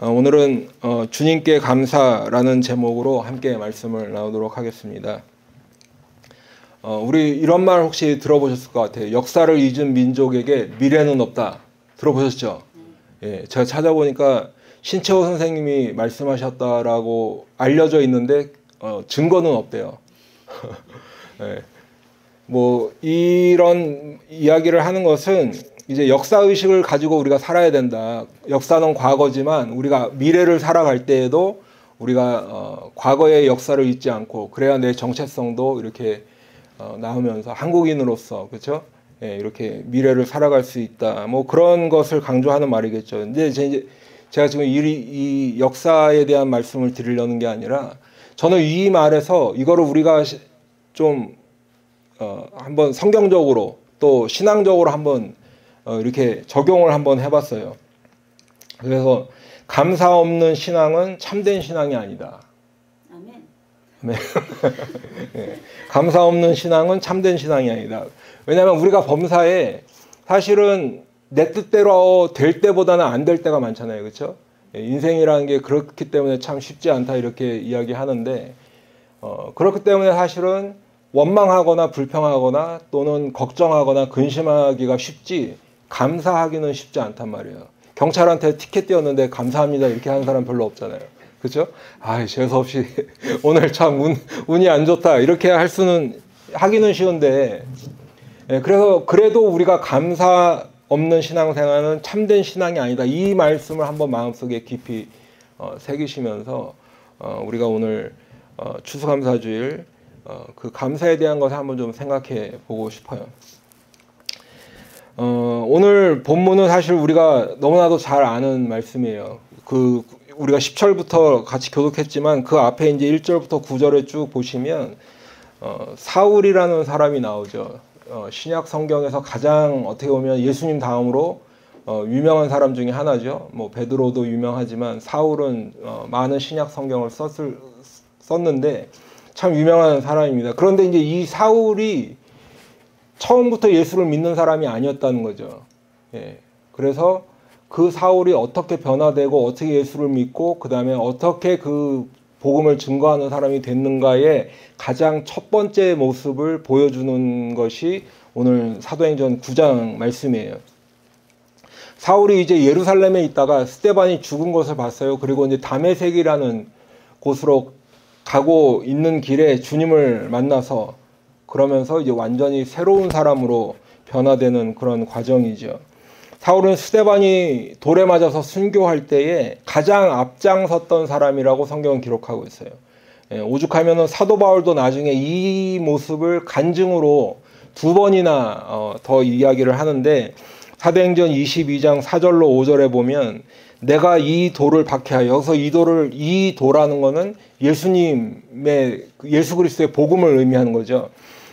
오늘은 주님께 감사라는 제목으로 함께 말씀을 나누도록 하겠습니다. 우리 이런 말 혹시 들어보셨을 것 같아요. 역사를 잊은 민족에게 미래는 없다. 들어보셨죠? 예, 제가 찾아보니까 신채호 선생님이 말씀하셨다라고 알려져 있는데 증거는 없대요. 예, 뭐 이런 이야기를 하는 것은 이제 역사의식을 가지고 우리가 살아야 된다. 역사는 과거지만 우리가 미래를 살아갈 때에도 우리가 과거의 역사를 잊지 않고 그래야 내 정체성도 이렇게 나오면서 한국인으로서 그렇죠? 예, 이렇게 미래를 살아갈 수 있다. 뭐 그런 것을 강조하는 말이겠죠. 근데 제가 지금 이 역사에 대한 말씀을 드리려는 게 아니라 저는 이 말에서 이거를 우리가 좀 한번 성경적으로 또 신앙적으로 한번 이렇게 적용을 한번 해봤어요. 그래서 감사 없는 신앙은 참된 신앙이 아니다. 아멘. 네. 네. 감사 없는 신앙은 참된 신앙이 아니다. 왜냐하면 우리가 범사에 사실은 내 뜻대로 될 때보다는 안 될 때가 많잖아요. 그렇죠? 인생이라는 게 그렇기 때문에 참 쉽지 않다 이렇게 이야기하는데 그렇기 때문에 사실은 원망하거나 불평하거나 또는 걱정하거나 근심하기가 쉽지 감사하기는 쉽지 않단 말이에요. 경찰한테 티켓 띄웠는데 감사합니다 이렇게 하는 사람 별로 없잖아요. 그렇죠? 아, 재수없이 오늘 참 운이 안 좋다 이렇게 하기는 쉬운데 그래서 그래도 우리가 감사 없는 신앙생활은 참된 신앙이 아니다. 이 말씀을 한번 마음속에 깊이 새기시면서 우리가 오늘 추수감사주일 그 감사에 대한 것을 한번 좀 생각해 보고 싶어요. 오늘 본문은 사실 우리가 너무나도 잘 아는 말씀이에요. 우리가 10절부터 같이 교독했지만 그 앞에 이제 1절부터 9절에 쭉 보시면 사울이라는 사람이 나오죠. 신약 성경에서 가장 어떻게 보면 예수님 다음으로 유명한 사람 중에 하나죠. 뭐 베드로도 유명하지만 사울은 많은 신약 성경을 썼는데 참 유명한 사람입니다. 그런데 이제 이 사울이 처음부터 예수를 믿는 사람이 아니었다는 거죠. 예. 그래서 그 사울이 어떻게 변화되고 어떻게 예수를 믿고 그 다음에 어떻게 그 복음을 증거하는 사람이 됐는가의 가장 첫 번째 모습을 보여주는 것이 오늘 사도행전 9장 말씀이에요. 사울이 이제 예루살렘에 있다가 스데반이 죽은 것을 봤어요. 그리고 이제 다메섹이라는 곳으로 가고 있는 길에 주님을 만나서 그러면서 이제 완전히 새로운 사람으로 변화되는 그런 과정이죠. 사울은 스데반이 돌에 맞아서 순교할 때에 가장 앞장섰던 사람이라고 성경은 기록하고 있어요. 오죽하면은 사도 바울도 나중에 이 모습을 간증으로 2번이나 더 이야기를 하는데 사도행전 22장 4절로 5절에 보면 내가 이 돌을 박해하여 여기서 이 돌하는 거는 예수 그리스도의 복음을 의미하는 거죠.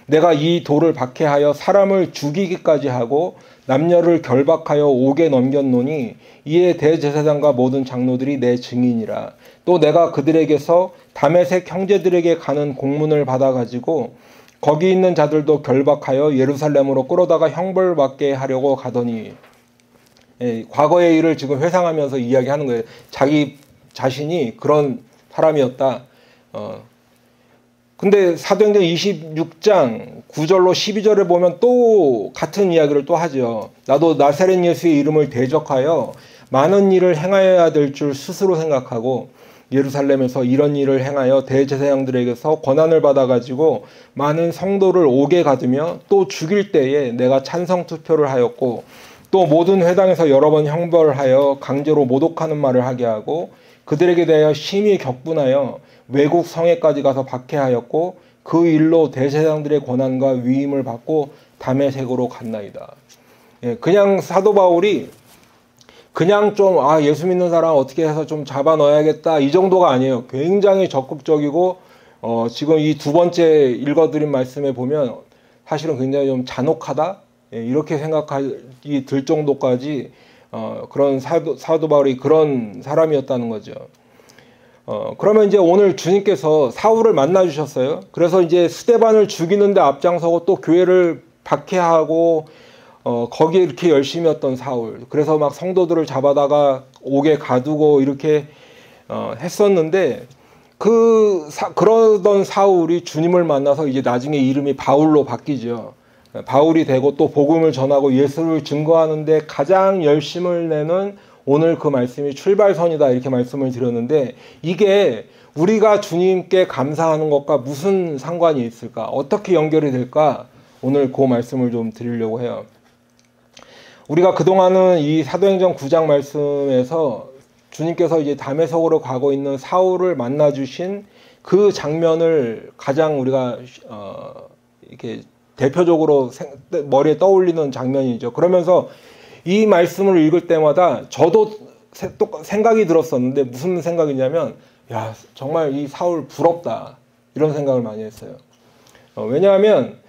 내가 이 돌을 박해하여 사람을 죽이기까지 하고 남녀를 결박하여 옥에 넘겼노니 이에 대제사장과 모든 장로들이 내 증인이라. 또 내가 그들에게서 다메섹 형제들에게 가는 공문을 받아가지고 거기 있는 자들도 결박하여 예루살렘으로 끌어다가 형벌받게 하려고 가더니 과거의 일을 지금 회상하면서 이야기하는 거예요. 자기 자신이 그런 사람이었다. 근데 사도행전 26장 9절로 12절에 보면 또 같은 이야기를 또 하죠. 나도 나사렛 예수의 이름을 대적하여 많은 일을 행하여야 될 줄 스스로 생각하고 예루살렘에서 이런 일을 행하여 대제사장들에게서 권한을 받아가지고 많은 성도를 옥에 가두며 또 죽일 때에 내가 찬성 투표를 하였고 또 모든 회당에서 여러 번 형벌하여 강제로 모독하는 말을 하게 하고 그들에게 대하여 심히 격분하여 외국 성에까지 가서 박해하였고 그 일로 대제사장들의 권한과 위임을 받고 다메섹으로 갔나이다. 그냥 사도 바울이 그냥 좀 예수 믿는 사람 어떻게 해서 좀 잡아 넣어야겠다 이 정도가 아니에요. 굉장히 적극적이고 지금 이 두 번째 읽어드린 말씀에 보면 사실은 굉장히 좀 잔혹하다 이렇게 생각이 들 정도까지 그런 사도 바울이 그런 사람이었다는 거죠. 그러면 이제 오늘 주님께서 사울을 만나 주셨어요. 그래서 이제 스데반을 죽이는데 앞장서고 또 교회를 박해하고 거기에 이렇게 열심이었던 사울. 그래서 막 성도들을 잡아다가 옥에 가두고 이렇게 했었는데 그러던 사울이 주님을 만나서 이제 나중에 이름이 바울로 바뀌죠. 바울이 되고 또 복음을 전하고 예수를 증거하는데 가장 열심을 내는 오늘 그 말씀이 출발선이다 이렇게 말씀을 드렸는데 이게 우리가 주님께 감사하는 것과 무슨 상관이 있을까? 어떻게 연결이 될까? 오늘 그 말씀을 좀 드리려고 해요. 우리가 그동안은 이 사도행전 9장 말씀에서 주님께서 이제 다메섹으로 가고 있는 사울을 만나 주신 그 장면을 가장 우리가 이렇게 대표적으로 머리에 떠올리는 장면이죠. 그러면서 이 말씀을 읽을 때마다 저도 생각이 들었었는데 무슨 생각이냐면 야 정말 이 사울 부럽다 이런 생각을 많이 했어요. 왜냐하면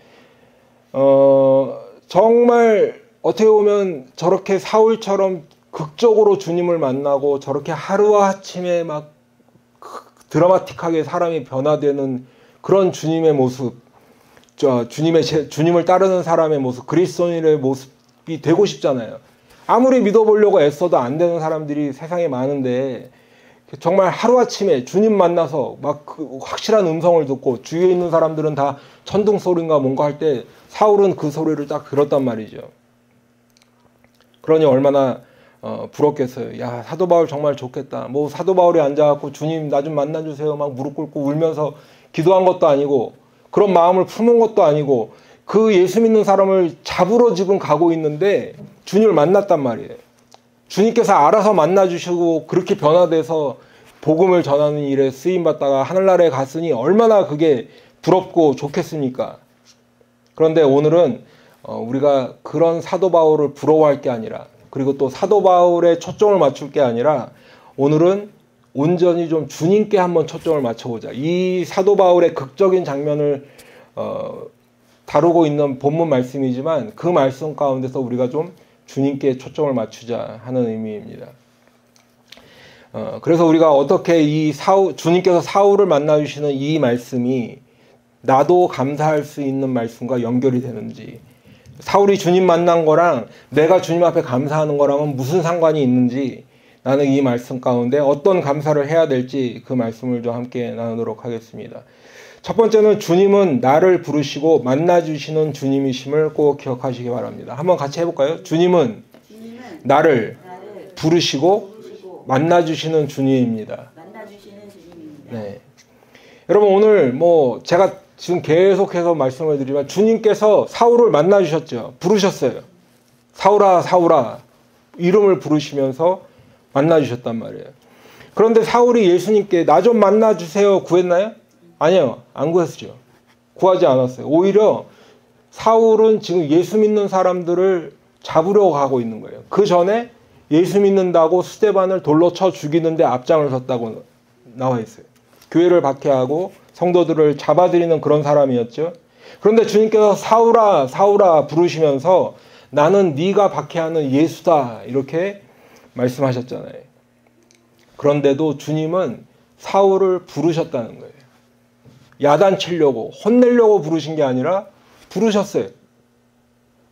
정말 어떻게 보면 저렇게 사울처럼 극적으로 주님을 만나고 저렇게 하루아침에 막 드라마틱하게 사람이 변화되는 그런 주님의 모습, 주님을 따르는 사람의 모습, 그리스도인의 모습이 되고 싶잖아요. 아무리 믿어보려고 애써도 안 되는 사람들이 세상에 많은데 정말 하루아침에 주님 만나서 막 그 확실한 음성을 듣고 주위에 있는 사람들은 다 천둥 소리인가 뭔가 할 때 사울은 그 소리를 딱 들었단 말이죠. 그러니 얼마나 부럽겠어요. 야 사도 바울 정말 좋겠다. 뭐 사도 바울이 앉아갖고 주님 나 좀 만나주세요 막 무릎 꿇고 울면서 기도한 것도 아니고 그런 마음을 품은 것도 아니고 그 예수 믿는 사람을 잡으러 지금 가고 있는데 주님을 만났단 말이에요. 주님께서 알아서 만나주시고 그렇게 변화돼서 복음을 전하는 일에 쓰임받다가 하늘나라에 갔으니 얼마나 그게 부럽고 좋겠습니까? 그런데 오늘은 우리가 그런 사도 바울을 부러워할 게 아니라 그리고 또 사도 바울에 초점을 맞출 게 아니라 오늘은 온전히 좀 주님께 한번 초점을 맞춰보자. 이 사도 바울의 극적인 장면을 다루고 있는 본문 말씀이지만 그 말씀 가운데서 우리가 좀 주님께 초점을 맞추자 하는 의미입니다. 그래서 우리가 어떻게 주님께서 사울을 만나주시는 이 말씀이 나도 감사할 수 있는 말씀과 연결이 되는지 사울이 주님 만난 거랑 내가 주님 앞에 감사하는 거랑은 무슨 상관이 있는지 나는 이 말씀 가운데 어떤 감사를 해야 될지 그 말씀을 좀 함께 나누도록 하겠습니다. 첫 번째는 주님은 나를 부르시고 만나주시는 주님이심을 꼭 기억하시기 바랍니다. 한번 같이 해볼까요? 주님은 나를 부르시고 만나주시는 주님입니다. 네. 여러분 오늘 제가 지금 계속해서 말씀을 드리지만 주님께서 사울을 만나주셨죠. 부르셨어요. 사울아 사울아 이름을 부르시면서 만나주셨단 말이에요. 그런데 사울이 예수님께 나 좀 만나주세요 구했나요? 아니요. 안 구했죠. 구하지 않았어요. 오히려 사울은 지금 예수 믿는 사람들을 잡으려고 가고 있는 거예요. 그 전에 예수 믿는다고 스데반을 돌로 쳐 죽이는데 앞장을 섰다고 나와 있어요. 교회를 박해하고 성도들을 잡아들이는 그런 사람이었죠. 그런데 주님께서 사울아 사울아 부르시면서 나는 네가 박해하는 예수다 이렇게 말씀하셨잖아요. 그런데도 주님은 사울을 부르셨다는 거예요. 야단치려고 혼내려고 부르신 게 아니라 부르셨어요.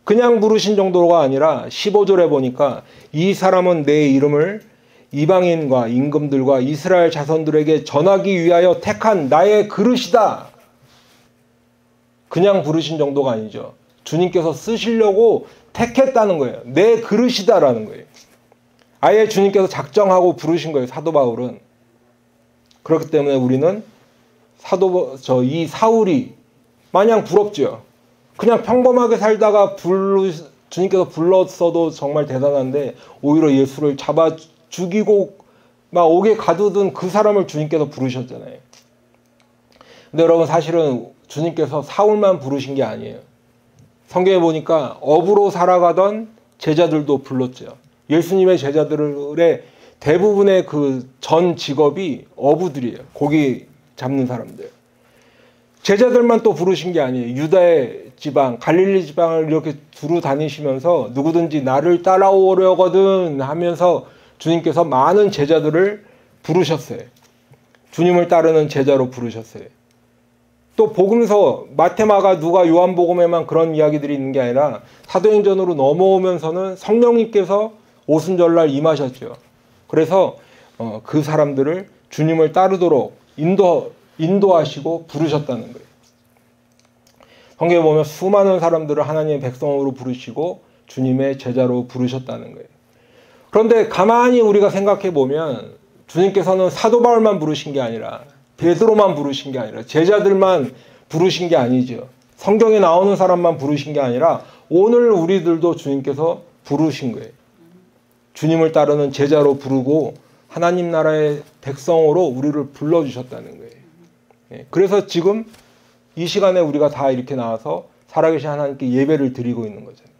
그냥 부르신 정도가 아니라 15절에 보니까 이 사람은 내 이름을 이방인과 임금들과 이스라엘 자손들에게 전하기 위하여 택한 나의 그릇이다. 그냥 부르신 정도가 아니죠. 주님께서 쓰시려고 택했다는 거예요. 내 그릇이다라는 거예요. 아예 주님께서 작정하고 부르신 거예요. 사도 바울은. 그렇기 때문에 우리는 이 사울이 마냥 부럽죠. 그냥 평범하게 살다가 주님께서 불렀어도 정말 대단한데 오히려 예수를 잡아 죽이고 막 옥에 가두던 그 사람을 주님께서 부르셨잖아요. 근데 여러분 사실은 주님께서 사울만 부르신 게 아니에요. 성경에 보니까 어부로 살아가던 제자들도 불렀죠. 예수님의 제자들의 대부분의 그 전 직업이 어부들이에요. 고기 잡는 사람들. 제자들만 또 부르신 게 아니에요. 유다의 지방, 갈릴리 지방을 이렇게 두루 다니시면서 누구든지 나를 따라오려거든 하면서 주님께서 많은 제자들을 부르셨어요. 주님을 따르는 제자로 부르셨어요. 또 복음서 마테마가 누가 요한복음에만 그런 이야기들이 있는 게 아니라 사도행전으로 넘어오면서는 성령님께서 오순절날 임하셨죠. 그래서 그 사람들을 주님을 따르도록 인도하시고 부르셨다는 거예요. 성경에 보면 수많은 사람들을 하나님의 백성으로 부르시고 주님의 제자로 부르셨다는 거예요. 그런데 가만히 우리가 생각해 보면 주님께서는 사도 바울만 부르신 게 아니라 베드로만 부르신 게 아니라 제자들만 부르신 게 아니죠. 성경에 나오는 사람만 부르신 게 아니라 오늘 우리들도 주님께서 부르신 거예요. 주님을 따르는 제자로 부르고 하나님 나라의 백성으로 우리를 불러주셨다는 거예요. 그래서 지금 이 시간에 우리가 다 이렇게 나와서 살아계신 하나님께 예배를 드리고 있는 거잖아요.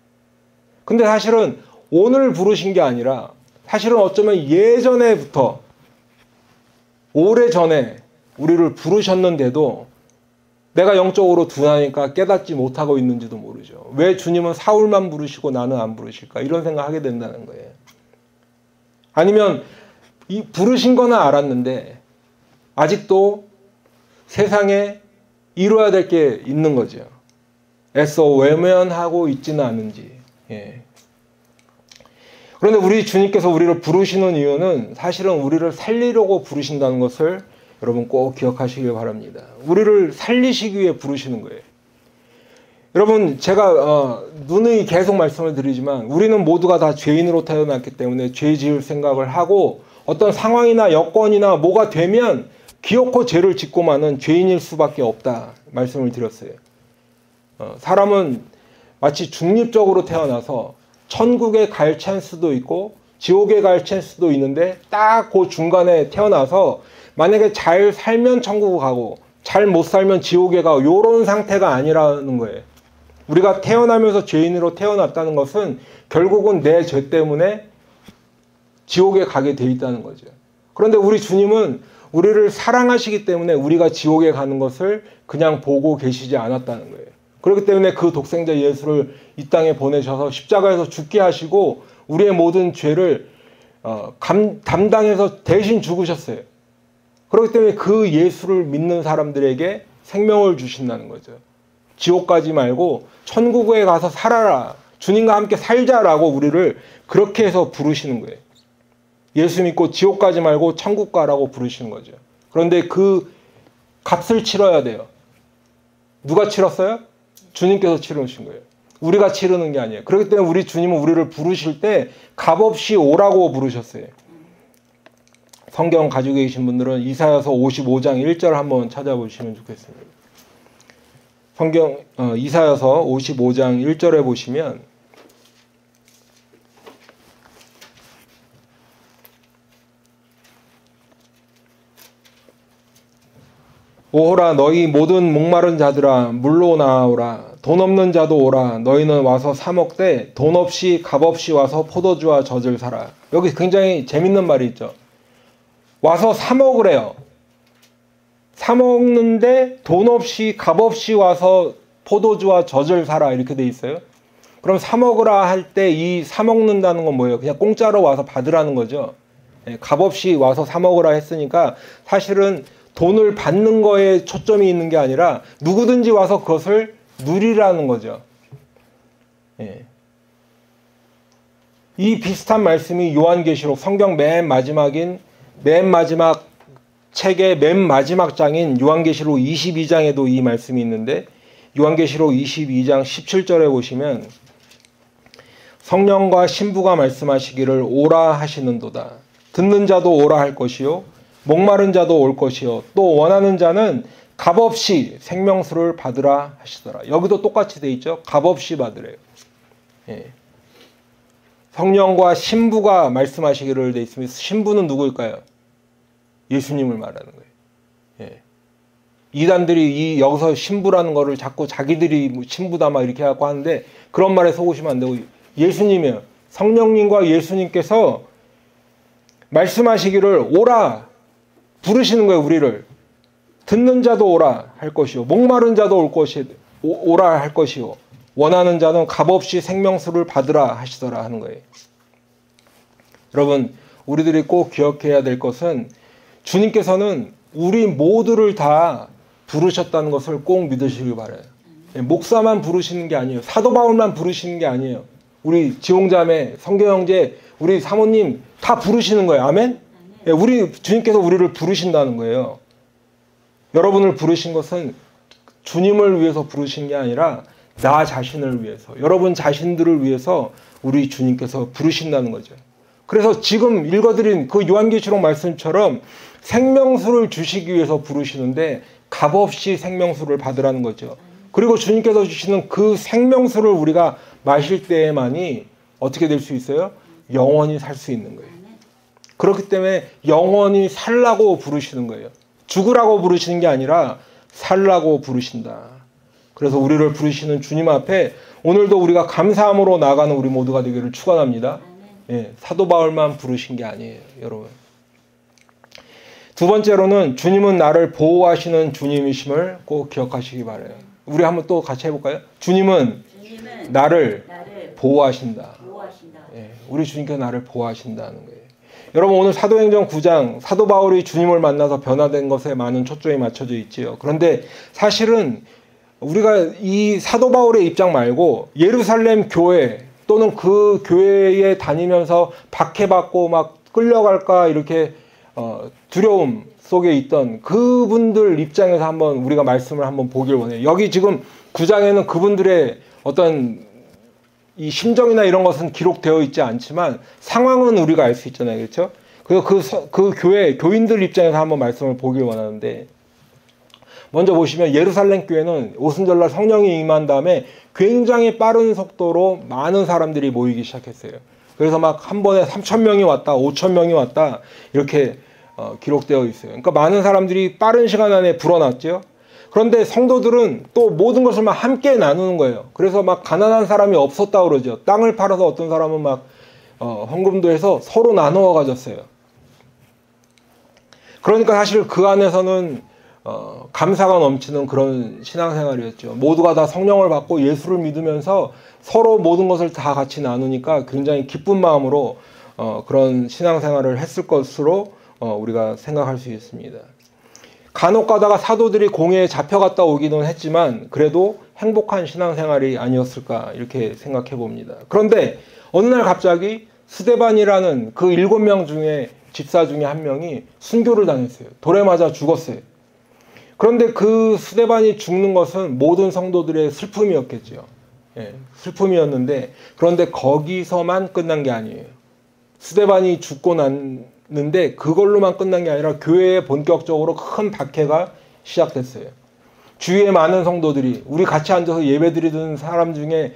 근데 사실은 오늘 부르신 게 아니라 사실은 어쩌면 예전에부터 오래전에 우리를 부르셨는데도 내가 영적으로 둔하니까 깨닫지 못하고 있는지도 모르죠. 왜 주님은 사울만 부르시고 나는 안 부르실까? 이런 생각하게 된다는 거예요. 아니면 이 부르신 거는 알았는데 아직도 세상에 이루어야 될 게 있는 거죠. 애써 외면하고 있지는 않은지. 그런데 우리 주님께서 우리를 부르시는 이유는 사실은 우리를 살리려고 부르신다는 것을 여러분 꼭 기억하시길 바랍니다. 우리를 살리시기 위해 부르시는 거예요. 여러분 제가 누누이 계속 말씀을 드리지만 우리는 모두가 다 죄인으로 태어났기 때문에 죄 지을 생각을 하고 어떤 상황이나 여건이나 뭐가 되면 기어코 죄를 짓고 마는 죄인일 수밖에 없다 말씀을 드렸어요. 사람은 마치 중립적으로 태어나서 천국에 갈 찬스도 있고 지옥에 갈 찬스도 있는데 딱 그 중간에 태어나서 만약에 잘 살면 천국 가고 잘 못 살면 지옥에 가고 이런 상태가 아니라는 거예요. 우리가 태어나면서 죄인으로 태어났다는 것은 결국은 내 죄 때문에 지옥에 가게 돼 있다는 거죠. 그런데 우리 주님은 우리를 사랑하시기 때문에 우리가 지옥에 가는 것을 그냥 보고 계시지 않았다는 거예요. 그렇기 때문에 그 독생자 예수를 이 땅에 보내셔서 십자가에서 죽게 하시고 우리의 모든 죄를 담당해서 대신 죽으셨어요. 그렇기 때문에 그 예수를 믿는 사람들에게 생명을 주신다는 거죠. 지옥 가지 말고 천국에 가서 살아라. 주님과 함께 살자라고 우리를 그렇게 해서 부르시는 거예요. 예수 믿고 지옥 가지 말고 천국 가라고 부르시는 거죠. 그런데 그 값을 치러야 돼요. 누가 치렀어요? 주님께서 치르신 거예요. 우리가 치르는 게 아니에요. 그렇기 때문에 우리 주님은 우리를 부르실 때 값없이 오라고 부르셨어요. 성경 가지고 계신 분들은 이사야서 55장 1절 한번 찾아보시면 좋겠습니다. 성경 이사야서 55장 1절에 보시면 오호라 너희 모든 목마른 자들아 물로 나아오라 돈 없는 자도 오라 너희는 와서 사 먹되 돈 없이 값 없이 와서 포도주와 젖을 사라. 여기 굉장히 재밌는 말이 있죠. 와서 사 먹으래요. 사 먹는데 돈 없이 값 없이 와서 포도주와 젖을 사라 이렇게 돼 있어요. 그럼 사 먹으라 할 때 이 사 먹는다는 건 뭐예요? 그냥 공짜로 와서 받으라는 거죠. 값 없이 와서 사 먹으라 했으니까 사실은 돈을 받는 거에 초점이 있는 게 아니라 누구든지 와서 그것을 누리라는 거죠. 이 비슷한 말씀이 요한계시록 성경 맨 마지막 책의 맨 마지막 장인 요한계시록 22장에도 이 말씀이 있는데 요한계시록 22장 17절에 보시면 성령과 신부가 말씀하시기를 오라 하시는도다. 듣는 자도 오라 할 것이요 목마른 자도 올 것이요 또 원하는 자는 값없이 생명수를 받으라 하시더라. 여기도 똑같이 돼 있죠. 값없이 받으래요. 성령과 신부가 말씀하시기를 돼 있습니다. 신부는 누구일까요? 예수님을 말하는 거예요. 이단들이 여기서 신부라는 거를 자꾸 자기들이 신부다 막 이렇게 하고 하는데 그런 말에 속으시면 안 되고 예수님이에요. 성령님과 예수님께서 말씀하시기를 오라 부르시는 거예요. 우리를 듣는 자도 오라 할 것이요 목마른 자도 오라 할 것이요 원하는 자는 값없이 생명수를 받으라 하시더라 하는 거예요. 여러분 우리들이 꼭 기억해야 될 것은 주님께서는 우리 모두를 다 부르셨다는 것을 꼭 믿으시길 바라요. 목사만 부르시는 게 아니에요. 사도 바울만 부르시는 게 아니에요. 우리 지홍자매, 성경형제, 우리 사모님 다 부르시는 거예요. 아멘? 우리 주님께서 우리를 부르신다는 거예요. 여러분을 부르신 것은 주님을 위해서 부르신 게 아니라 나 자신을 위해서, 여러분 자신들을 위해서 우리 주님께서 부르신다는 거죠. 그래서 지금 읽어드린 그 요한계시록 말씀처럼 생명수를 주시기 위해서 부르시는데 값없이 생명수를 받으라는 거죠. 그리고 주님께서 주시는 그 생명수를 우리가 마실 때에만이 어떻게 될 수 있어요? 영원히 살 수 있는 거예요. 그렇기 때문에 영원히 살라고 부르시는 거예요. 죽으라고 부르시는 게 아니라 살라고 부르신다. 그래서 우리를 부르시는 주님 앞에 오늘도 우리가 감사함으로 나아가는 우리 모두가 되기를 축원합니다. 예, 사도 바울만 부르신 게 아니에요, 여러분. 두 번째로는 주님은 나를 보호하시는 주님이심을 꼭 기억하시기 바라요. 우리 한번 또 같이 해볼까요? 주님은 나를 보호하신다. 예, 우리 주님께서 나를 보호하신다는 거예요. 여러분, 오늘 사도행전 9장 사도 바울이 주님을 만나서 변화된 것에 많은 초점이 맞춰져 있지요. 그런데 사실은 우리가 이 사도 바울의 입장 말고 예루살렘 교회 또는 그 교회에 다니면서 박해받고 막 끌려갈까 이렇게 두려움 속에 있던 그분들 입장에서 한번 우리가 말씀을 한번 보길 원해요. 여기 지금 9장에는 그분들의 어떤 이 심정이나 이런 것은 기록되어 있지 않지만 상황은 우리가 알 수 있잖아요. 그렇죠? 그래서 그 교회, 교인들 입장에서 한번 말씀을 보길 원하는데, 먼저 보시면 예루살렘 교회는 오순절날 성령이 임한 다음에 굉장히 빠른 속도로 많은 사람들이 모이기 시작했어요. 그래서 막 한 번에 3,000명이 왔다, 5,000명이 왔다 이렇게 기록되어 있어요. 그러니까 많은 사람들이 빠른 시간 안에 불어났죠. 그런데 성도들은 또 모든 것을 막 함께 나누는 거예요. 그래서 막 가난한 사람이 없었다 그러죠. 땅을 팔아서 어떤 사람은 막 헌금도 해서 서로 나누어 가졌어요. 그러니까 사실 그 안에서는 감사가 넘치는 그런 신앙생활이었죠. 모두가 다 성령을 받고 예수를 믿으면서 서로 모든 것을 다 같이 나누니까 굉장히 기쁜 마음으로 그런 신앙생활을 했을 것으로 우리가 생각할 수 있습니다. 간혹 가다가 사도들이 공회에 잡혀갔다 오기는 했지만 그래도 행복한 신앙생활이 아니었을까 이렇게 생각해 봅니다. 그런데 어느 날 갑자기 스데반이라는 그 7명 중에 집사 중에 한 명이 순교를 당했어요. 돌에 맞아 죽었어요. 그런데 그 스데반이 죽는 것은 모든 성도들의 슬픔이었겠죠. 예, 슬픔이었는데 그런데 거기서만 끝난 게 아니에요. 스데반이 죽고 났는데 그걸로만 끝난 게 아니라 교회에 본격적으로 큰 박해가 시작됐어요. 주위에 많은 성도들이 우리 같이 앉아서 예배드리던 사람 중에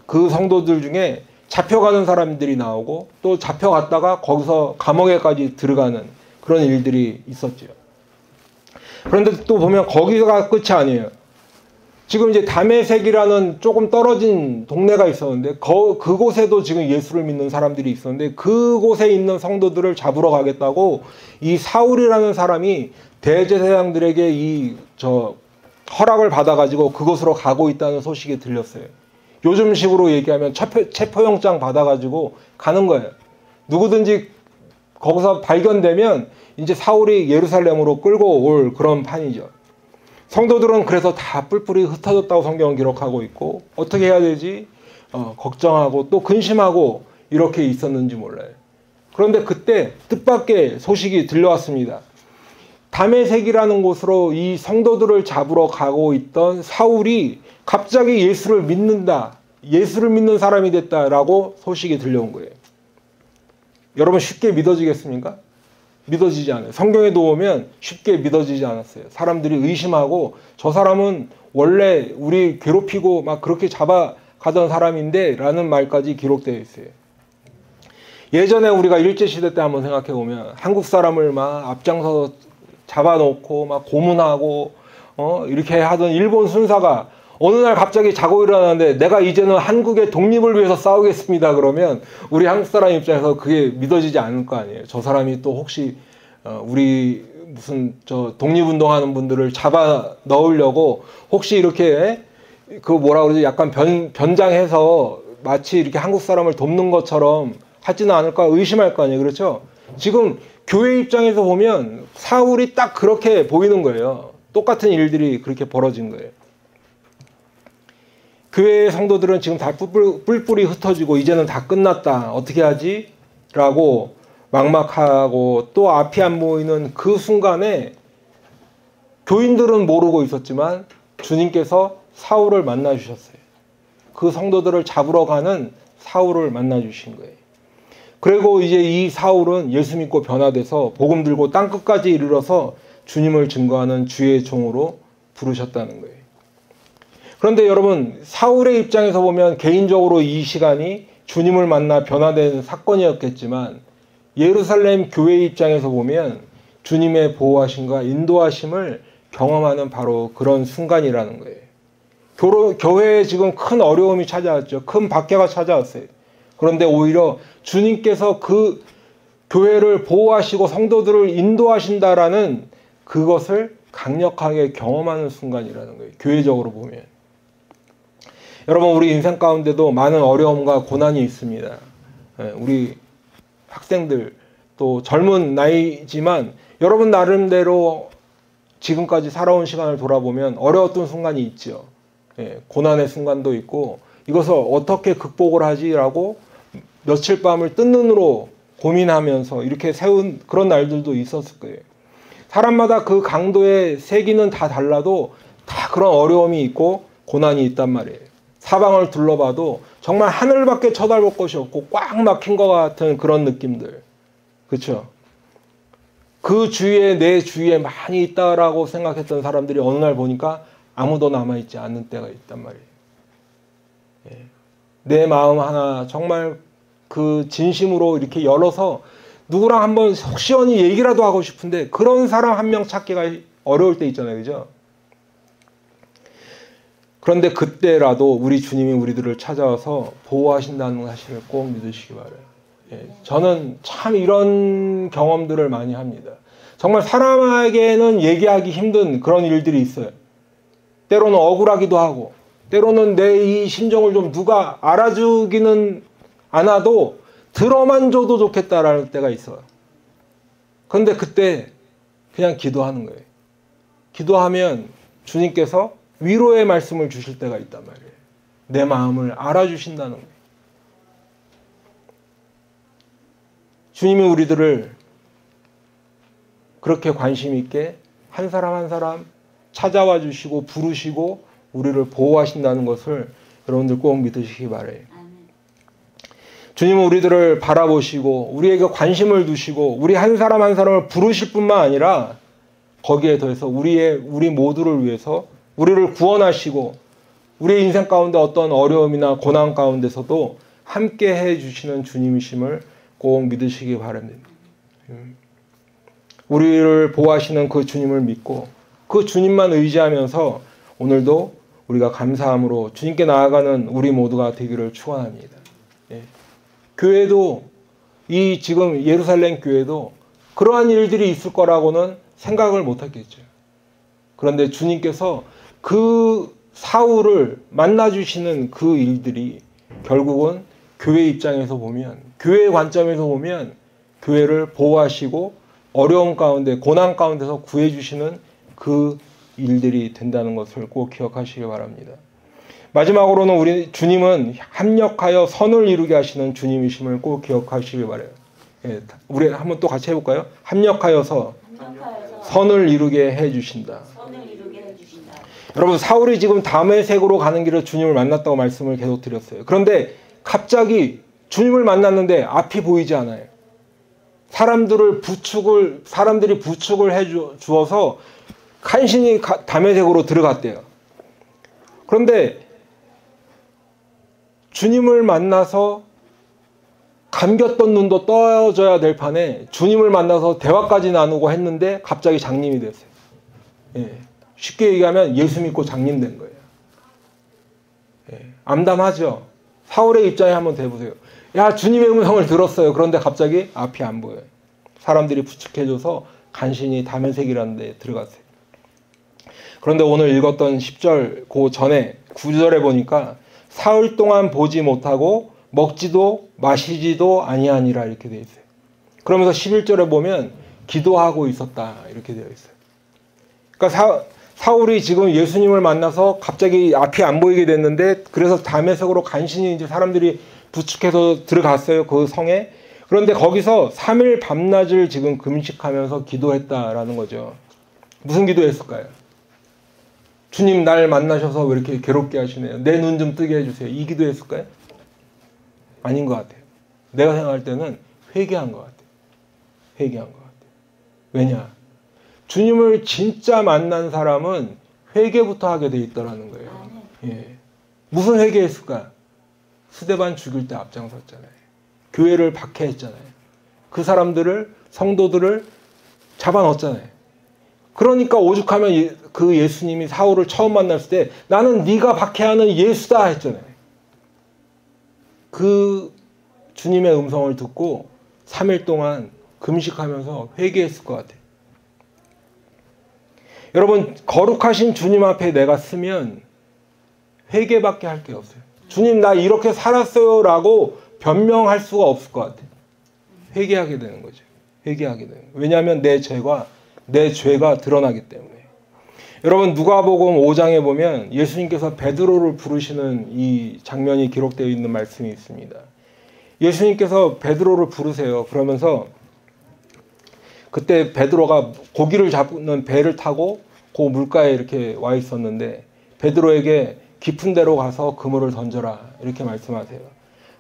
그 성도들 중에 잡혀가는 사람들이 나오고 또 잡혀갔다가 거기서 감옥에까지 들어가는 그런 일들이 있었죠. 그런데 또 보면 거기가 끝이 아니에요. 지금 이제 다메섹이라는 조금 떨어진 동네가 있었는데 그곳에도 지금 예수를 믿는 사람들이 있었는데 그곳에 있는 성도들을 잡으러 가겠다고 이 사울이라는 사람이 대제사장들에게 허락을 받아가지고 그곳으로 가고 있다는 소식이 들렸어요. 요즘식으로 얘기하면 체포영장 받아가지고 가는 거예요. 누구든지 거기서 발견되면 이제 사울이 예루살렘으로 끌고 올 그런 판이죠. 성도들은 그래서 다 뿔뿔이 흩어졌다고 성경은 기록하고 있고 어떻게 해야 되지? 걱정하고 또 근심하고 이렇게 있었는지 몰라요. 그런데 그때 뜻밖의 소식이 들려왔습니다. 다메섹이라는 곳으로 이 성도들을 잡으러 가고 있던 사울이 갑자기 예수를 믿는다. 예수를 믿는 사람이 됐다라고 소식이 들려온 거예요. 여러분 쉽게 믿어지겠습니까? 믿어지지 않아요. 성경에도 보면 쉽게 믿어지지 않았어요. 사람들이 의심하고 저 사람은 원래 우리 괴롭히고 막 그렇게 잡아가던 사람인데 라는 말까지 기록되어 있어요. 예전에 우리가 일제시대 때 한번 생각해 보면 한국 사람을 막 앞장서 잡아놓고 막 고문하고 이렇게 하던 일본 순사가 어느 날 갑자기 자고 일어나는데 내가 이제는 한국의 독립을 위해서 싸우겠습니다. 그러면 우리 한국 사람 입장에서 그게 믿어지지 않을 거 아니에요. 저 사람이 또 혹시 우리 무슨 독립운동하는 분들을 잡아 넣으려고 혹시 이렇게 그 뭐라 그러지 약간 변장해서 마치 이렇게 한국 사람을 돕는 것처럼 하지는 않을까 의심할 거 아니에요. 그렇죠? 지금 교회 입장에서 보면 사울이 딱 그렇게 보이는 거예요. 똑같은 일들이 그렇게 벌어진 거예요. 교회의 성도들은 지금 다 뿔뿔이 흩어지고 이제는 다 끝났다. 어떻게 하지? 라고 막막하고 또 앞이 안 보이는 그 순간에 교인들은 모르고 있었지만 주님께서 사울을 만나 주셨어요. 그 성도들을 잡으러 가는 사울을 만나 주신 거예요. 그리고 이제 이 사울은 예수 믿고 변화돼서 복음 들고 땅끝까지 이르러서 주님을 증거하는 주의 종으로 부르셨다는 거예요. 그런데 여러분, 사울의 입장에서 보면 개인적으로 이 시간이 주님을 만나 변화된 사건이었겠지만 예루살렘 교회 입장에서 보면 주님의 보호하심과 인도하심을 경험하는 바로 그런 순간이라는 거예요. 교회에 지금 큰 어려움이 찾아왔죠. 큰 박해가 찾아왔어요. 그런데 오히려 주님께서 그 교회를 보호하시고 성도들을 인도하신다라는 그것을 강력하게 경험하는 순간이라는 거예요. 교회적으로 보면. 여러분, 우리 인생 가운데도 많은 어려움과 고난이 있습니다. 우리 학생들 또 젊은 나이지만 여러분 나름대로 지금까지 살아온 시간을 돌아보면 어려웠던 순간이 있죠. 고난의 순간도 있고 이것을 어떻게 극복을 하지라고 며칠 밤을 뜬 눈으로 고민하면서 이렇게 세운 그런 날들도 있었을 거예요. 사람마다 그 강도의 세기는 다 달라도 다 그런 어려움이 있고 고난이 있단 말이에요. 사방을 둘러봐도 정말 하늘밖에 쳐다볼 것이 없고 꽉 막힌 것 같은 그런 느낌들. 그렇죠? 그 주위에 내 주위에 많이 있다라고 생각했던 사람들이 어느 날 보니까 아무도 남아있지 않는 때가 있단 말이에요. 내 마음 하나 정말 그 진심으로 이렇게 열어서 누구랑 한번 속 시원히 얘기라도 하고 싶은데 그런 사람 한 명 찾기가 어려울 때 있잖아요. 그죠? 그런데 그때라도 우리 주님이 우리들을 찾아와서 보호하신다는 사실을 꼭 믿으시기 바라요. 저는 참 이런 경험들을 많이 합니다. 정말 사람에게는 얘기하기 힘든 그런 일들이 있어요. 때로는 억울하기도 하고 때로는 내 이 심정을 좀 누가 알아주기는 않아도 들어만 줘도 좋겠다라는 때가 있어요. 그런데 그때 그냥 기도하는 거예요. 기도하면 주님께서 위로의 말씀을 주실 때가 있단 말이에요. 내 마음을 알아주신다는 거예요. 주님이 우리들을 그렇게 관심 있게 한 사람 한 사람 찾아와 주시고 부르시고 우리를 보호하신다는 것을 여러분들 꼭 믿으시기 바라요. 주님은 우리들을 바라보시고 우리에게 관심을 두시고 우리 한 사람 한 사람을 부르실 뿐만 아니라 거기에 더해서 우리 모두를 위해서 우리를 구원하시고 우리의 인생 가운데 어떤 어려움이나 고난 가운데서도 함께 해주시는 주님이심을 꼭 믿으시기 바랍니다. 우리를 보호하시는 그 주님을 믿고 그 주님만 의지하면서 오늘도 우리가 감사함으로 주님께 나아가는 우리 모두가 되기를 축원합니다. 교회도 이 지금 예루살렘 교회도 그러한 일들이 있을 거라고는 생각을 못했겠죠. 그런데 주님께서 그 사울을 만나주시는 그 일들이 결국은 교회 입장에서 보면 교회의 관점에서 보면 교회를 보호하시고 어려움 가운데 고난 가운데서 구해주시는 그 일들이 된다는 것을 꼭 기억하시기 바랍니다. 마지막으로는 우리 주님은 합력하여 선을 이루게 하시는 주님이심을 꼭 기억하시기 바라요. 우리 한번 또 같이 해볼까요? 합력하여서 선을 이루게 해주신다. 여러분, 사울이 지금 다메섹으로 가는 길에 주님을 만났다고 말씀을 계속 드렸어요. 그런데 갑자기 주님을 만났는데 앞이 보이지 않아요. 사람들이 부축을 해 주어서 간신히 다메섹으로 들어갔대요. 그런데 주님을 만나서 감겼던 눈도 떠져야 될 판에 주님을 만나서 대화까지 나누고 했는데 갑자기 장님이 됐어요. 쉽게 얘기하면 예수 믿고 장님 된 거예요. 암담하죠? 사울의 입장에 한번 대보세요. 야, 주님의 음성을 들었어요. 그런데 갑자기 앞이 안 보여요. 사람들이 부축해줘서 간신히 다메섹이라는 데 들어갔어요. 그런데 오늘 읽었던 10절 그 전에 9절에 보니까 사흘 동안 보지 못하고 먹지도 마시지도 아니하니라 이렇게 되어 있어요. 그러면서 11절에 보면 기도하고 있었다 이렇게 되어 있어요. 그러니까 사울이 지금 예수님을 만나서 갑자기 앞이 안 보이게 됐는데 그래서 다메섹으로 간신히 이제 사람들이 부축해서 들어갔어요. 그 성에. 그런데 거기서 3일 밤낮을 지금 금식하면서 기도했다라는 거죠. 무슨 기도했을까요? 주님 날 만나셔서 왜 이렇게 괴롭게 하시네요. 내 눈 좀 뜨게 해주세요. 이 기도했을까요? 아닌 것 같아요. 내가 생각할 때는 회개한 것 같아요. 회개한 것 같아요. 왜냐? 주님을 진짜 만난 사람은 회개부터 하게 돼 있더라는 거예요. 예. 무슨 회개했을까? 스데반 죽일 때 앞장섰잖아요. 교회를 박해했잖아요. 그 사람들을, 성도들을 잡아넣었잖아요. 그러니까 오죽하면 그 예수님이 사울을 처음 만났을 때 나는 네가 박해하는 예수다 했잖아요. 그 주님의 음성을 듣고 3일 동안 금식하면서 회개했을 것 같아요. 여러분, 거룩하신 주님 앞에 내가 서면 회개밖에 할 게 없어요. 주님 나 이렇게 살았어요 라고 변명할 수가 없을 것 같아요. 회개하게 되는 거죠. 회개하게 되는 거예요. 왜냐하면 내 죄가 드러나기 때문에. 여러분, 누가복음 5장에 보면 예수님께서 베드로를 부르시는 이 장면이 기록되어 있는 말씀이 있습니다. 예수님께서 베드로를 부르세요. 그러면서 그때 베드로가 고기를 잡는 배를 타고 그 물가에 이렇게 와 있었는데 베드로에게 깊은 데로 가서 그물을 던져라 이렇게 말씀하세요.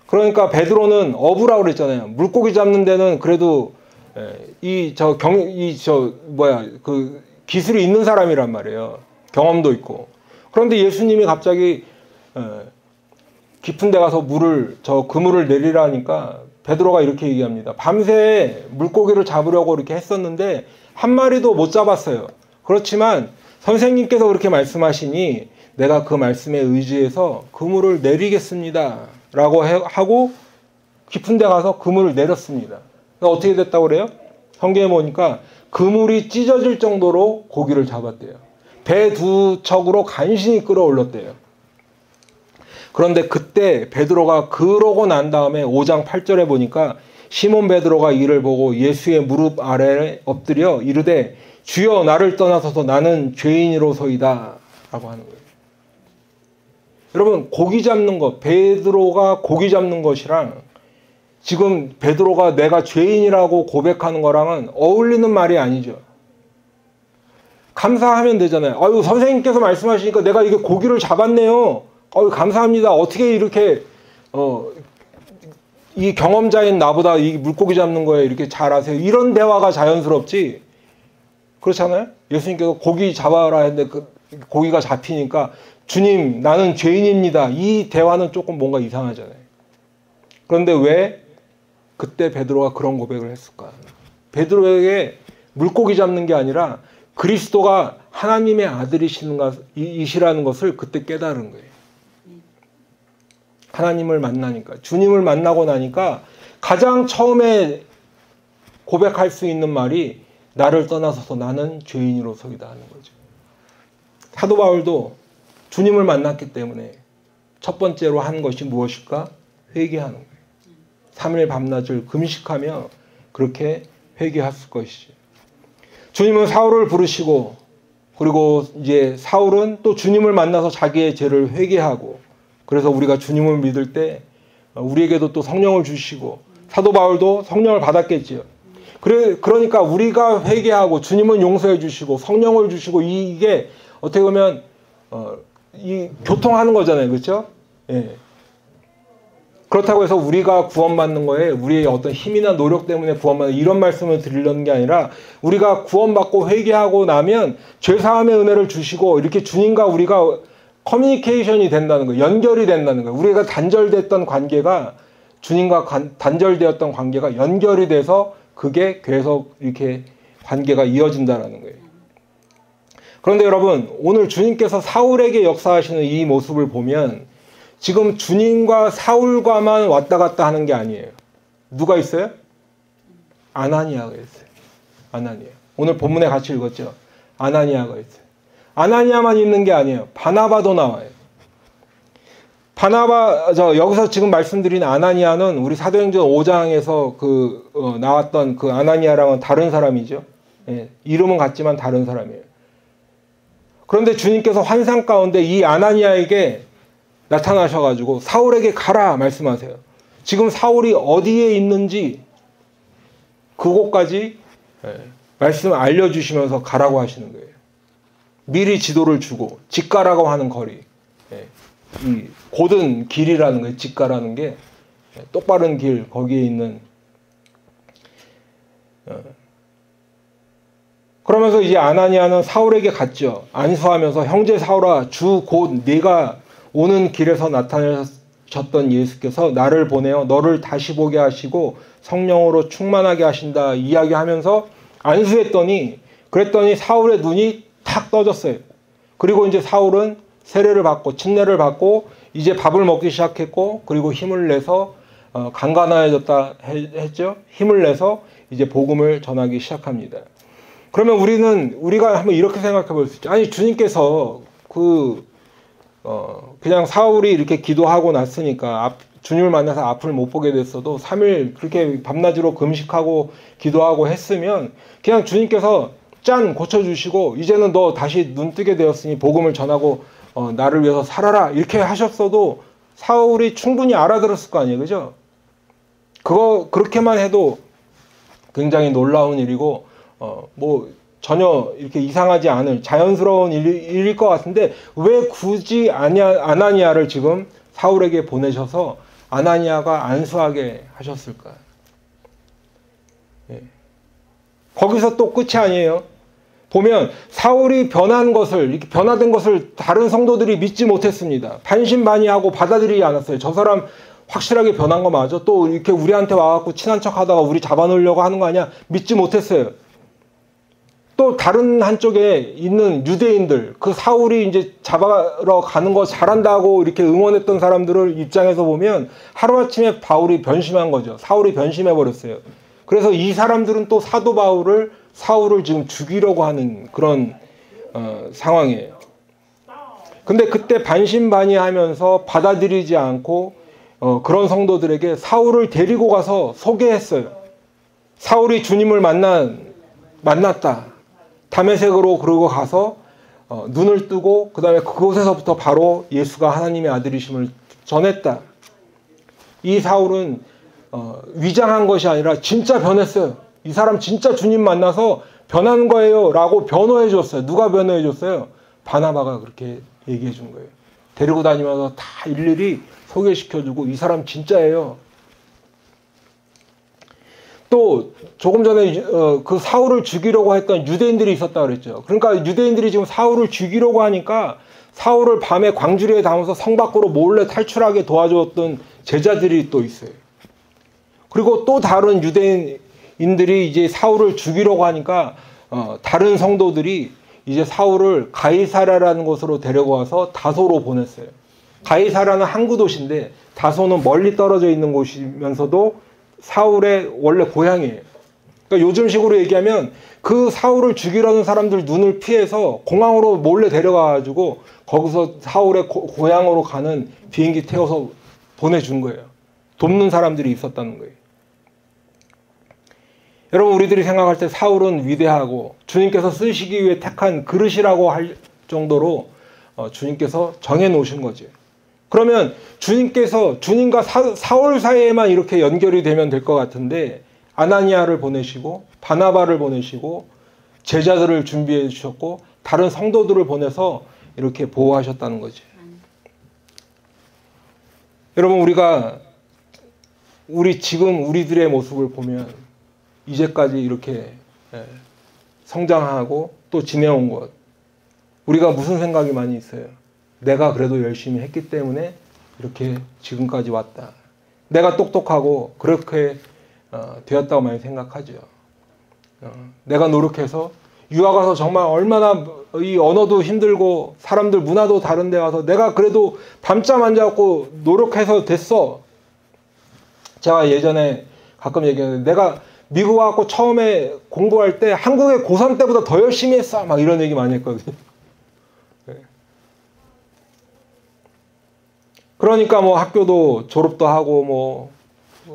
그러니까 베드로는 어부라고 그랬잖아요. 물고기 잡는 데는 그래도 그 기술이 있는 사람이란 말이에요. 경험도 있고. 그런데 예수님이 갑자기 깊은 데 가서 그물을 내리라니까 베드로가 이렇게 얘기합니다. 밤새 물고기를 잡으려고 이렇게 했었는데 한 마리도 못 잡았어요. 그렇지만 선생님께서 그렇게 말씀하시니 내가 그 말씀에 의지해서 그물을 내리겠습니다. 라고 하고 깊은 데 가서 그물을 내렸습니다. 그러니까 어떻게 됐다고 그래요? 성경에 보니까 그물이 찢어질 정도로 고기를 잡았대요. 배 두 척으로 간신히 끌어올렸대요. 그런데 그때 베드로가 그러고 난 다음에 5장 8절에 보니까 시몬 베드로가 이를 보고 예수의 무릎 아래에 엎드려 이르되 주여 나를 떠나소서 나는 죄인이로소이다 라고 하는 거예요. 여러분, 고기 잡는 것, 베드로가 고기 잡는 것이랑 지금 베드로가 내가 죄인이라고 고백하는 거랑은 어울리는 말이 아니죠. 감사하면 되잖아요. 아유, 선생님께서 말씀하시니까 내가 이게 고기를 잡았네요. 아유, 감사합니다. 어떻게 이렇게 이 경험자인 나보다 이 물고기 잡는 거에 이렇게 잘하세요. 이런 대화가 자연스럽지. 그렇잖아요. 예수님께서 고기 잡아라 했는데 그 고기가 잡히니까 주님 나는 죄인입니다. 이 대화는 조금 뭔가 이상하잖아요. 그런데 왜 그때 베드로가 그런 고백을 했을까? 베드로에게 물고기 잡는 게 아니라 그리스도가 하나님의 아들이시라는 것을 그때 깨달은 거예요. 하나님을 만나니까, 주님을 만나고 나니까 가장 처음에 고백할 수 있는 말이 나를 떠나서서 나는 죄인으로서이다 하는 거죠. 사도 바울도 주님을 만났기 때문에 첫 번째로 한 것이 무엇일까? 회개하는 거예요. 3일 밤낮을 금식하며 그렇게 회개했을 것이죠. 주님은 사울을 부르시고 그리고 이제 사울은 또 주님을 만나서 자기의 죄를 회개하고 그래서 우리가 주님을 믿을 때 우리에게도 또 성령을 주시고 사도 바울도 성령을 받았겠지요. 그러니까 우리가 회개하고 주님은 용서해 주시고 성령을 주시고 이게 어떻게 보면 이 교통하는 거잖아요. 그렇죠? 예. 그렇다고 해서 우리가 구원받는 거에 우리의 어떤 힘이나 노력 때문에 구원받는 이런 말씀을 드리려는 게 아니라 우리가 구원받고 회개하고 나면 죄사함의 은혜를 주시고 이렇게 주님과 우리가 커뮤니케이션이 된다는 거예요. 연결이 된다는 거예요. 우리가 단절됐던 관계가 주님과 단절되었던 관계가 연결이 돼서 그게 계속 이렇게 관계가 이어진다는 거예요. 그런데 여러분, 오늘 주님께서 사울에게 역사하시는 이 모습을 보면 지금 주님과 사울과만 왔다 갔다 하는 게 아니에요. 누가 있어요? 아나니아가 있어요. 아나니아. 오늘 본문에 같이 읽었죠? 아나니아가 있어요. 아나니아만 있는 게 아니에요. 바나바도 나와요. 여기서 지금 말씀드린 아나니아는 우리 사도행전 5장에서 나왔던 그 아나니아랑은 다른 사람이죠. 예, 이름은 같지만 다른 사람이에요. 그런데 주님께서 환상 가운데 이 아나니아에게 나타나셔가지고 사울에게 가라 말씀하세요. 지금 사울이 어디에 있는지 그곳까지 말씀 알려주시면서 가라고 하시는 거예요. 미리 지도를 주고 직가라고 하는 거리, 이 곧은 길이라는 거예요. 직가라는 게 똑바른 길, 거기에 있는. 그러면서 이제 아나니아는 사울에게 갔죠. 안수하면서 형제 사울아, 주 곧 네가 오는 길에서 나타나셨던 예수께서 나를 보내어 너를 다시 보게 하시고 성령으로 충만하게 하신다 이야기하면서 안수했더니, 그랬더니 사울의 눈이 탁 떠졌어요. 그리고 이제 사울은 세례를 받고 침례를 받고 이제 밥을 먹기 시작했고, 그리고 힘을 내서 강간하여졌다 했죠. 힘을 내서 이제 복음을 전하기 시작합니다. 그러면 우리가 한번 이렇게 생각해 볼 수 있죠. 아니, 주님께서 그냥 사울이 이렇게 기도하고 났으니까 주님을 만나서 앞을 못 보게 됐어도 3일 그렇게 밤낮으로 금식하고 기도하고 했으면 그냥 주님께서 짠 고쳐주시고 이제는 너 다시 눈 뜨게 되었으니 복음을 전하고 나를 위해서 살아라 이렇게 하셨어도 사울이 충분히 알아들었을 거 아니에요. 그죠? 그렇게만 해도 굉장히 놀라운 일이고 뭐 전혀 이렇게 이상하지 않을 자연스러운 일일 것 같은데 왜 굳이 아나니아를 지금 사울에게 보내셔서 아나니아가 안수하게 하셨을까? 거기서 또 끝이 아니에요. 보면 사울이 이렇게 변화된 것을 다른 성도들이 믿지 못했습니다. 반신반의하고 받아들이지 않았어요. 저 사람 확실하게 변한 거 맞아? 또 이렇게 우리한테 와갖고 친한 척 하다가 우리 잡아놓으려고 하는 거 아니야? 믿지 못했어요. 또 다른 한쪽에 있는 유대인들, 그 사울이 이제 잡아러 가는 거 잘한다고 이렇게 응원했던 사람들을 입장에서 보면 하루아침에 바울이 변심한 거죠. 사울이 변심해버렸어요. 그래서 이 사람들은 또 사도 사울을 지금 죽이려고 하는 그런 상황이에요. 근데 그때 반신반의하면서 받아들이지 않고 그런 성도들에게 사울을 데리고 가서 소개했어요. 사울이 주님을 만났다. 다메섹으로 그러고 가서 눈을 뜨고 그 다음에 그곳에서부터 바로 예수가 하나님의 아들이심을 전했다. 이 사울은 위장한 것이 아니라 진짜 변했어요. 이 사람 진짜 주님 만나서 변한 거예요 라고 변호해 줬어요. 누가 변호해 줬어요? 바나바가 그렇게 얘기해 준 거예요. 데리고 다니면서 다 일일이 소개시켜주고 이 사람 진짜예요. 또 조금 전에 그 사울을 죽이려고 했던 유대인들이 있었다 그랬죠. 그러니까 유대인들이 지금 사울을 죽이려고 하니까 사울을 밤에 광주리에 담아서 성 밖으로 몰래 탈출하게 도와줬던 제자들이 또 있어요. 그리고 또 다른 유대인들이 이제 사울을 죽이려고 하니까 다른 성도들이 이제 사울을 가이사랴라는 곳으로 데려가서 다소로 보냈어요. 가이사랴는 항구 도시인데 다소는 멀리 떨어져 있는 곳이면서도 사울의 원래 고향이에요. 그러니까 요즘식으로 얘기하면 그 사울을 죽이려는 사람들 눈을 피해서 공항으로 몰래 데려가가지고 거기서 사울의 고향으로 가는 비행기 태워서 보내준 거예요. 돕는 사람들이 있었다는 거예요. 여러분, 우리들이 생각할 때 사울은 위대하고 주님께서 쓰시기 위해 택한 그릇이라고 할 정도로 주님께서 정해놓으신 거죠. 그러면 주님과 사울 사이에만 이렇게 연결이 되면 될 것 같은데 아나니아를 보내시고 바나바를 보내시고 제자들을 준비해 주셨고 다른 성도들을 보내서 이렇게 보호하셨다는 거죠. 여러분, 우리들의 모습을 보면 이제까지 이렇게 성장하고 또 지내온 것, 우리가 무슨 생각이 많이 있어요? 내가 그래도 열심히 했기 때문에 이렇게 지금까지 왔다. 내가 똑똑하고 그렇게 되었다고 많이 생각하죠. 내가 노력해서 유학 가서 정말 얼마나 이 언어도 힘들고 사람들 문화도 다른 데 가서 내가 그래도 밤잠 안 자고 노력해서 됐어. 제가 예전에 가끔 얘기하는데 내가 미국 와서 처음에 공부할 때 한국의 고3 때보다 더 열심히 했어. 막 이런 얘기 많이 했거든요. 그러니까 뭐 학교도 졸업도 하고 뭐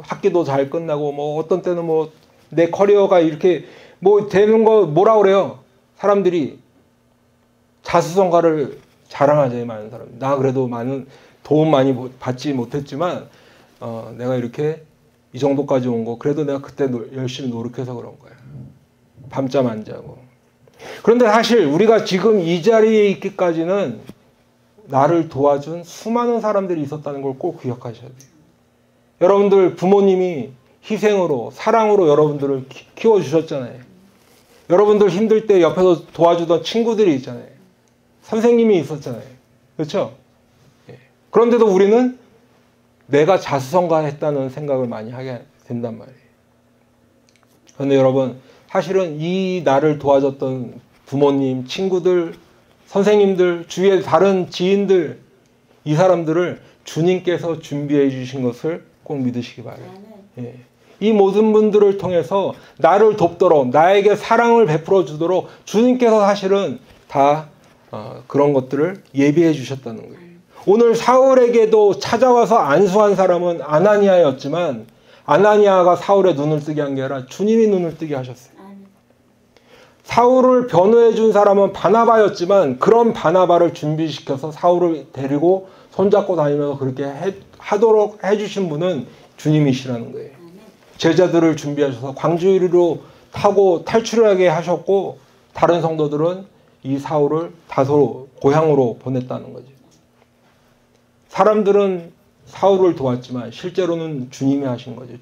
학기도 잘 끝나고 뭐 어떤 때는 뭐 내 커리어가 이렇게 뭐 되는 거 뭐라 그래요? 사람들이 자수성가를 자랑하자, 많은 사람. 나 그래도 많은 도움 많이 받지 못했지만 내가 이렇게 이 정도까지 온 거 그래도 내가 그때 열심히 노력해서 그런 거야. 밤잠 안 자고. 그런데 사실 우리가 지금 이 자리에 있기까지는 나를 도와준 수많은 사람들이 있었다는 걸 꼭 기억하셔야 돼요. 여러분들 부모님이 희생으로 사랑으로 여러분들을 키워주셨잖아요. 여러분들 힘들 때 옆에서 도와주던 친구들이 있잖아요. 선생님이 있었잖아요. 그렇죠? 그런데도 우리는 내가 자수성가했다는 생각을 많이 하게 된단 말이에요. 그런데 여러분, 사실은 이 나를 도와줬던 부모님, 친구들, 선생님들, 주위의 다른 지인들, 이 사람들을 주님께서 준비해 주신 것을 꼭 믿으시기 바라요. 이 모든 분들을 통해서 나를 돕도록, 나에게 사랑을 베풀어 주도록 주님께서 사실은 다 그런 것들을 예비해 주셨다는 거예요. 오늘 사울에게도 찾아와서 안수한 사람은 아나니아였지만 아나니아가 사울의 눈을 뜨게 한 게 아니라 주님이 눈을 뜨게 하셨어요. 사울을 변호해 준 사람은 바나바였지만 그런 바나바를 준비시켜서 사울을 데리고 손잡고 다니면서 그렇게 하도록 해주신 분은 주님이시라는 거예요. 제자들을 준비하셔서 광주리로 타고 탈출하게 하셨고 다른 성도들은 이 사울을 다소 고향으로 보냈다는 거죠. 사람들은 사울을 도왔지만 실제로는 주님이 하신 거죠.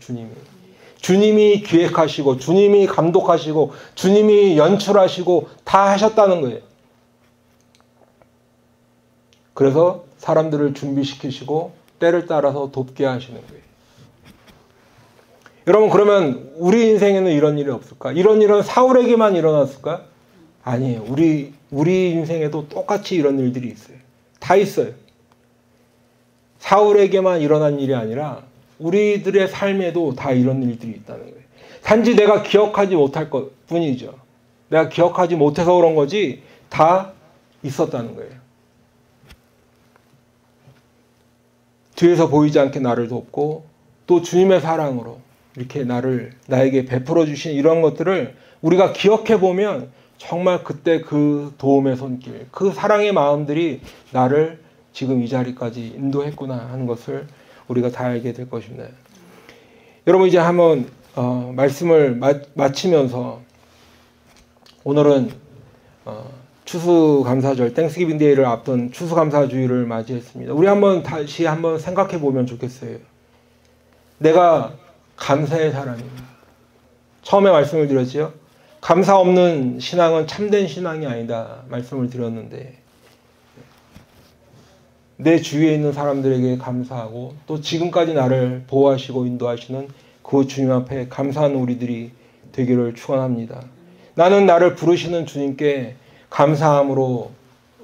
주님이 기획하시고 주님이 감독하시고 주님이 연출하시고 다 하셨다는 거예요. 그래서 사람들을 준비시키시고 때를 따라서 돕게 하시는 거예요. 여러분, 그러면 우리 인생에는 이런 일이 없을까? 이런 일은 사울에게만 일어났을까? 아니에요. 우리 인생에도 똑같이 이런 일들이 있어요. 다 있어요. 사울에게만 일어난 일이 아니라 우리들의 삶에도 다 이런 일들이 있다는 거예요. 단지 내가 기억하지 못할 것 뿐이죠. 내가 기억하지 못해서 그런 거지 다 있었다는 거예요. 뒤에서 보이지 않게 나를 돕고 또 주님의 사랑으로 이렇게 나에게 베풀어 주신 이런 것들을 우리가 기억해 보면 정말 그때 그 도움의 손길, 그 사랑의 마음들이 나를 지금 이 자리까지 인도했구나 하는 것을 우리가 다 알게 될 것입니다. 여러분, 이제 한번 말씀을 마치면서 오늘은 추수감사절 땡스기빙 데이를 앞둔 추수감사주의를 맞이했습니다. 우리 다시 한번 생각해 보면 좋겠어요. 내가 감사의 사람입니다. 처음에 말씀을 드렸죠. 감사 없는 신앙은 참된 신앙이 아니다 말씀을 드렸는데 내 주위에 있는 사람들에게 감사하고 또 지금까지 나를 보호하시고 인도하시는 그 주님 앞에 감사하는 우리들이 되기를 축원합니다. 나는 나를 부르시는 주님께 감사함으로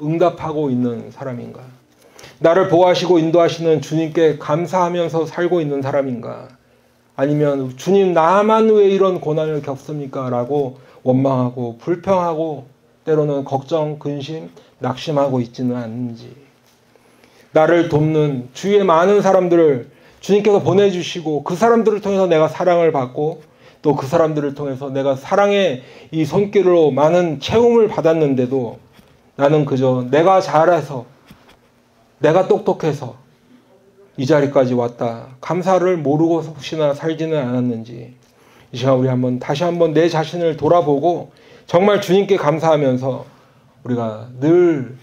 응답하고 있는 사람인가? 나를 보호하시고 인도하시는 주님께 감사하면서 살고 있는 사람인가? 아니면 주님, 나만 왜 이런 고난을 겪습니까? 라고 원망하고 불평하고 때로는 걱정, 근심, 낙심하고 있지는 않는지. 나를 돕는 주위의 많은 사람들을 주님께서 보내주시고 그 사람들을 통해서 내가 사랑을 받고 또 그 사람들을 통해서 내가 사랑의 이 손길로 많은 채움을 받았는데도 나는 그저 내가 잘해서 내가 똑똑해서 이 자리까지 왔다. 감사를 모르고 혹시나 살지는 않았는지 이 시간 우리 다시 한번 내 자신을 돌아보고 정말 주님께 감사하면서 우리가 늘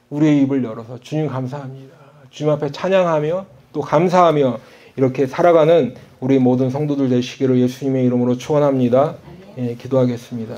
우리의 입을 열어서 주님 감사합니다. 주님 앞에 찬양하며 또 감사하며 이렇게 살아가는 우리 모든 성도들 되시기를 예수님의 이름으로 축원합니다. 기도하겠습니다.